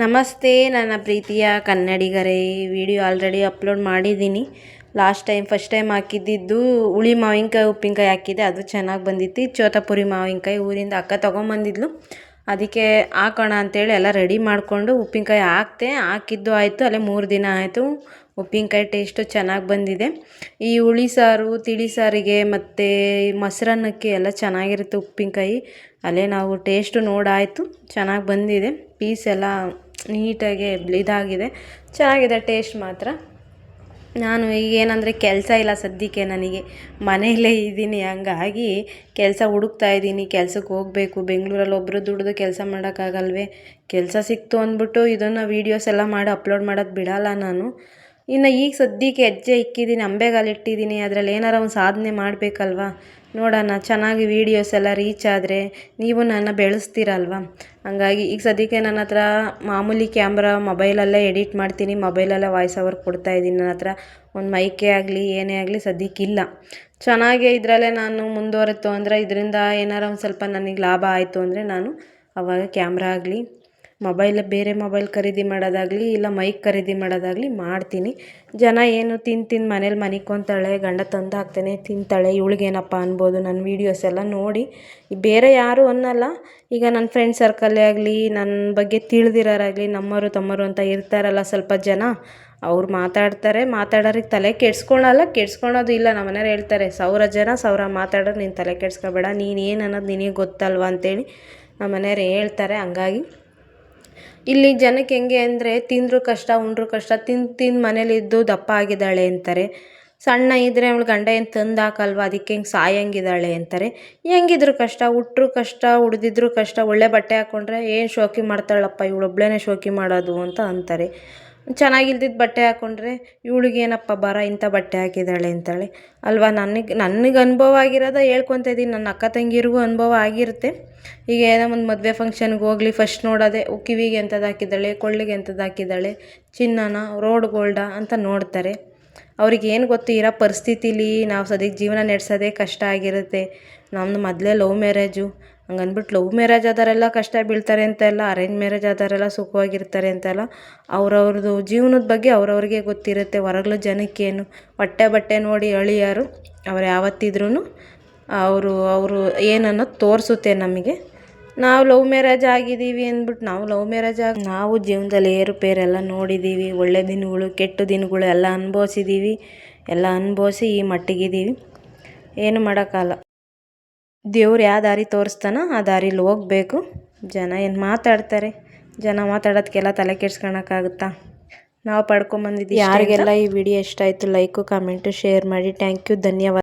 ನಮಸ್ತೆ ನನ್ನ ಪ್ರೀತಿಯ ಕನ್ನಡಿಗರೇ. ವಿಡಿಯೋ ಆಲ್ರೆಡಿ ಅಪ್ಲೋಡ್ ಮಾಡಿದ್ದೀನಿ. ಫಸ್ಟ್ ಟೈಮ್ ಹಾಕಿದ್ದಿದ್ದು ಹುಳಿ ಮಾವಿನಕಾಯಿ ಉಪ್ಪಿನಕಾಯಿ ಹಾಕಿದ್ದೆ, ಅದು ಚೆನ್ನಾಗಿ ಬಂದಿತ್ತು. ಚೋತಾಪುರಿ ಮಾವಿನಕಾಯಿ ಊರಿಂದ ಅಕ್ಕ ತೊಗೊಂಬಂದಿದ್ಲು, ಅದಕ್ಕೆ ಹಾಕೋಣ ಅಂತೇಳಿ ಎಲ್ಲ ರೆಡಿ ಮಾಡಿಕೊಂಡು ಉಪ್ಪಿನಕಾಯಿ ಹಾಕಿದ್ದು ಆಯಿತು. ಅಲ್ಲೇ 3 ದಿನ ಆಯಿತು. ಉಪ್ಪಿನಕಾಯಿ ಟೇಸ್ಟು ಚೆನ್ನಾಗಿ ಬಂದಿದೆ. ಈ ಹುಳಿ ಸಾರು, ತಿಳಿ ಸಾರಿಗೆ ಮತ್ತು ಮೊಸರನ್ನಕ್ಕೆ ಎಲ್ಲ ಚೆನ್ನಾಗಿರುತ್ತೆ ಉಪ್ಪಿನಕಾಯಿ. ಅಲ್ಲೇ ನಾವು ಟೇಸ್ಟು ನೋಡಾಯಿತು, ಚೆನ್ನಾಗಿ ಬಂದಿದೆ. ಪೀಸ್ ಎಲ್ಲ ನೀಟಾಗಿ ಇದಾಗಿದೆ, ಚೆನ್ನಾಗಿದೆ ಟೇಸ್ಟ್ ಮಾತ್ರ. ನಾನು ಈಗೇನಂದರೆ ಕೆಲಸ ಇಲ್ಲ ಸದ್ಯಕ್ಕೆ, ನನಗೆ ಮನೆಯಲ್ಲೇ ಇದ್ದೀನಿ. ಹಂಗಾಗಿ ಕೆಲಸ ಹುಡುಕ್ತಾ ಇದ್ದೀನಿ. ಕೆಲ್ಸಕ್ಕೆ ಹೋಗಬೇಕು. ಬೆಂಗಳೂರಲ್ಲಿ ಒಬ್ಬರು ದುಡಿದು ಕೆಲಸ ಮಾಡೋಕ್ಕಾಗಲ್ವೇ? ಕೆಲಸ ಸಿಕ್ತು ಅಂದ್ಬಿಟ್ಟು ಇದನ್ನು ವೀಡಿಯೋಸ್ ಎಲ್ಲ ಮಾಡಿ ಅಪ್ಲೋಡ್ ಮಾಡೋದು ಬಿಡಲ್ಲ ನಾನು. ಇನ್ನು ಈಗ ಸದ್ಯಕ್ಕೆ ಹೆಜ್ಜೆ ಇಕ್ಕಿದ್ದೀನಿ, ಅಂಬೆಗಾಲಿಟ್ಟಿದ್ದೀನಿ. ಅದರಲ್ಲಿ ಏನಾರ ಒಂದು ಸಾಧನೆ ಮಾಡಬೇಕಲ್ವ? ನೋಡೋಣ, ಚೆನ್ನಾಗಿ ವೀಡಿಯೋಸ್ ಎಲ್ಲ ರೀಚ್ ಆದರೆ ನೀವು ನನ್ನ ಬೆಳೆಸ್ತೀರಲ್ವ? ಹಂಗಾಗಿ ಈಗ ಸದ್ಯಕ್ಕೆ ನನ್ನ ಹತ್ರ ಮಾಮೂಲಿ ಕ್ಯಾಮ್ರಾ, ಮೊಬೈಲಲ್ಲೇ ಎಡಿಟ್ ಮಾಡ್ತೀನಿ, ಮೊಬೈಲಲ್ಲೇ ವಾಯ್ಸ್ ಓವರ್ ಕೊಡ್ತಾಯಿದ್ದೀನಿ. ನನ್ನ ಹತ್ರ ಒಂದು ಮೈಕೇ ಆಗಲಿ ಏನೇ ಆಗಲಿ ಸದ್ಯಕ್ಕಿಲ್ಲ. ಚೆನ್ನಾಗೇ ಇದರಲ್ಲೇ ನಾನು ಮುಂದುವರೆತು ಅಂದರೆ, ಇದರಿಂದ ಏನಾರ ಒಂದು ಸ್ವಲ್ಪ ನನಗೆ ಲಾಭ ಆಯಿತು ಅಂದರೆ ನಾನು ಆವಾಗ ಕ್ಯಾಮ್ರಾ ಆಗಲಿ, ಬೇರೆ ಮೊಬೈಲ್ ಖರೀದಿ ಮಾಡೋದಾಗಲಿ, ಇಲ್ಲ ಮೈಕ್ ಖರೀದಿ ಮಾಡೋದಾಗಲಿ ಮಾಡ್ತೀನಿ. ಜನ ಏನು ತಿಂದು ಮನೇಲಿ ಮನಿಕೊಂತಾಳೆ, ಗಂಡ ತಂದು ಹಾಕ್ತಾನೆ ತಿಂತಾಳೆ, ಇವಳಿಗೇನಪ್ಪ ಅನ್ಬೋದು ನನ್ನ ವೀಡಿಯೋಸ್ ಎಲ್ಲ ನೋಡಿ. ಬೇರೆ ಯಾರು ಅನ್ನಲ್ಲ. ಈಗ ನನ್ನ ಫ್ರೆಂಡ್ ಸರ್ಕಲ್ಲೇ ಆಗಲಿ, ನನ್ನ ಬಗ್ಗೆ ತಿಳಿದಿರೋರಾಗಲಿ, ನಮ್ಮವರು ತಮ್ಮವರು ಅಂತ ಇರ್ತಾರಲ್ಲ ಸ್ವಲ್ಪ ಜನ, ಅವ್ರು ಮಾತಾಡೋರಿಗೆ ತಲೆ ಕೆಡ್ಸ್ಕೊಳೋದು ಇಲ್ಲ. ನಮ್ಮ ಮನೆಯವ್ರು ಹೇಳ್ತಾರೆ, 1000 ಜನ 1000 ಮಾತಾಡೋರು, ನೀನು ತಲೆ ಕೆಡ್ಸ್ಕೊಬೇಡ, ನೀನು ಏನು ಅನ್ನೋದು ನಿನಗೆ ಗೊತ್ತಲ್ವ ಅಂತೇಳಿ ನಮ್ಮ ಮನೆಯವ್ರು ಹೇಳ್ತಾರೆ. ಹಂಗಾಗಿ ಇಲ್ಲಿ ಜನಕ್ಕೆ ಹೆಂಗೆ ಅಂದರೆ, ತಿಂದರೂ ಕಷ್ಟ ಉಂಡ್ರೂ ಕಷ್ಟ, ತಿಂದು ಮನೇಲಿದ್ದು ದಪ್ಪ ಆಗಿದ್ದಾಳೆ ಅಂತಾರೆ. ಸಣ್ಣ ಇದ್ದರೆ ಅವಳು ಗಂಡ ಏನು ತಂದು ಹಾಕಲ್ವ, ಅದಕ್ಕೆ ಹೆಂಗೆ ಸಾಯಂಗಿದ್ದಾಳೆ ಅಂತಾರೆ. ಹೆಂಗಿದ್ರು ಕಷ್ಟ, ಹುಟ್ಟರು ಕಷ್ಟ, ಉಡ್ದಿದ್ರು ಕಷ್ಟ. ಒಳ್ಳೆ ಬಟ್ಟೆ ಹಾಕ್ಕೊಂಡ್ರೆ ಏನು ಶೋಕಿ ಮಾಡ್ತಾಳಪ್ಪ ಇವಳೊಬ್ಳೇ ಶೋಕಿ ಮಾಡೋದು ಅಂತ ಅಂತಾರೆ. ಚೆನ್ನಾಗಿಲ್ದಿದ್ದು ಬಟ್ಟೆ ಹಾಕ್ಕೊಂಡ್ರೆ ಇವಳಿಗೇನಪ್ಪ ಬರ, ಇಂಥ ಬಟ್ಟೆ ಹಾಕಿದ್ದಾಳೆ ಅಂತಾಳೆ ಅಲ್ವಾ? ನನಗೆ ಅನುಭವ ಆಗಿರೋದ ಹೇಳ್ಕೊತಾ ಇದ್ದೀನಿ. ನನ್ನ ಅಕ್ಕ ತಂಗಿರಿಗೂ ಅನುಭವ ಆಗಿರುತ್ತೆ. ಈಗ ಏನೋ ಒಂದು ಮದುವೆ ಫಂಕ್ಷನ್ಗೆ ಹೋಗಲಿ, ಫಸ್ಟ್ ನೋಡೋದೆ ಕಿವಿಗೆ ಎಂಥದ್ದು ಹಾಕಿದ್ದಾಳೆ, ಕೊಳ್ಳಿಗೆ ಎಂಥದ್ದು ಹಾಕಿದ್ದಾಳೆ, ಚಿನ್ನನ, ರೋಡ್ ಗೋಲ್ಡಾ ಅಂತ ನೋಡ್ತಾರೆ. ಅವ್ರಿಗೆ ಏನು ಗೊತ್ತು, ಇರೋ ಪರಿಸ್ಥಿತಿಲಿ ನಾವು ಸದ್ಯಕ್ಕೆ ಜೀವನ ನಡೆಸೋದೇ ಕಷ್ಟ ಆಗಿರುತ್ತೆ. ನಮ್ಮದು ಮೊದಲೇ ಲವ್ ಮ್ಯಾರೇಜು, ಹಂಗಂದ್ಬಿಟ್ಟು ಲವ್ ಮ್ಯಾರೇಜ್ ಆದವರೆಲ್ಲ ಕಷ್ಟ ಬೀಳ್ತಾರೆ ಅಂತ ಎಲ್ಲ, ಅರೇಂಜ್ ಮ್ಯಾರೇಜ್ ಆದವರೆಲ್ಲ ಸುಖವಾಗಿರ್ತಾರೆ ಅಂತೆಲ್ಲ ಅವ್ರವ್ರದ್ದು ಜೀವನದ ಬಗ್ಗೆ ಅವ್ರವ್ರಿಗೆ ಗೊತ್ತಿರುತ್ತೆ. ಹೊರಗಲ ಜನಕ್ಕೇನು, ಬಟ್ಟೆ ನೋಡಿ ಅಳಿಯಾರು ಅವ್ರು ಯಾವತ್ತಿದ್ರೂ ಅವರು ಏನನ್ನೋದು ತೋರಿಸುತ್ತೆ ನಮಗೆ. ನಾವು ಲವ್ ಮ್ಯಾರೇಜ್ ಆಗಿದ್ದೀವಿ ಅಂದ್ಬಿಟ್ಟು ನಾವು ಜೀವನದಲ್ಲಿ ಏರುಪೇರೆಲ್ಲ ನೋಡಿದ್ದೀವಿ. ಒಳ್ಳೆ ದಿನಗಳು, ಕೆಟ್ಟ ದಿನಗಳು ಎಲ್ಲ ಅನುಭವಿಸಿದ್ದೀವಿ. ಎಲ್ಲ ಅನುಭವಿಸಿ ಈ ಮಟ್ಟಿಗಿದ್ದೀವಿ. ಏನು ಮಾಡೋಕ್ಕಲ್ಲ. ದೇವ್ರು ಯಾವ ದಾರಿ ತೋರಿಸ್ತಾನೋ ಆ ದಾರಿಲಿ ಹೋಗಬೇಕು. ಜನ ಏನು ಮಾತಾಡ್ತಾರೆ, ಜನ ಮಾತಾಡೋದಕ್ಕೆಲ್ಲ ತಲೆ ಕೆಡ್ಸ್ಕೊಳಕ್ಕಾಗುತ್ತಾ? ನಾವು ಪಡ್ಕೊಂಬಂದಿದ್ದೀವಿ. ಯಾರಿಗೆಲ್ಲ ಈ ವಿಡಿಯೋ ಇಷ್ಟ ಆಯಿತು ಲೈಕು, ಕಮೆಂಟು, ಶೇರ್ ಮಾಡಿ. ಥ್ಯಾಂಕ್ ಯು, ಧನ್ಯವಾದ.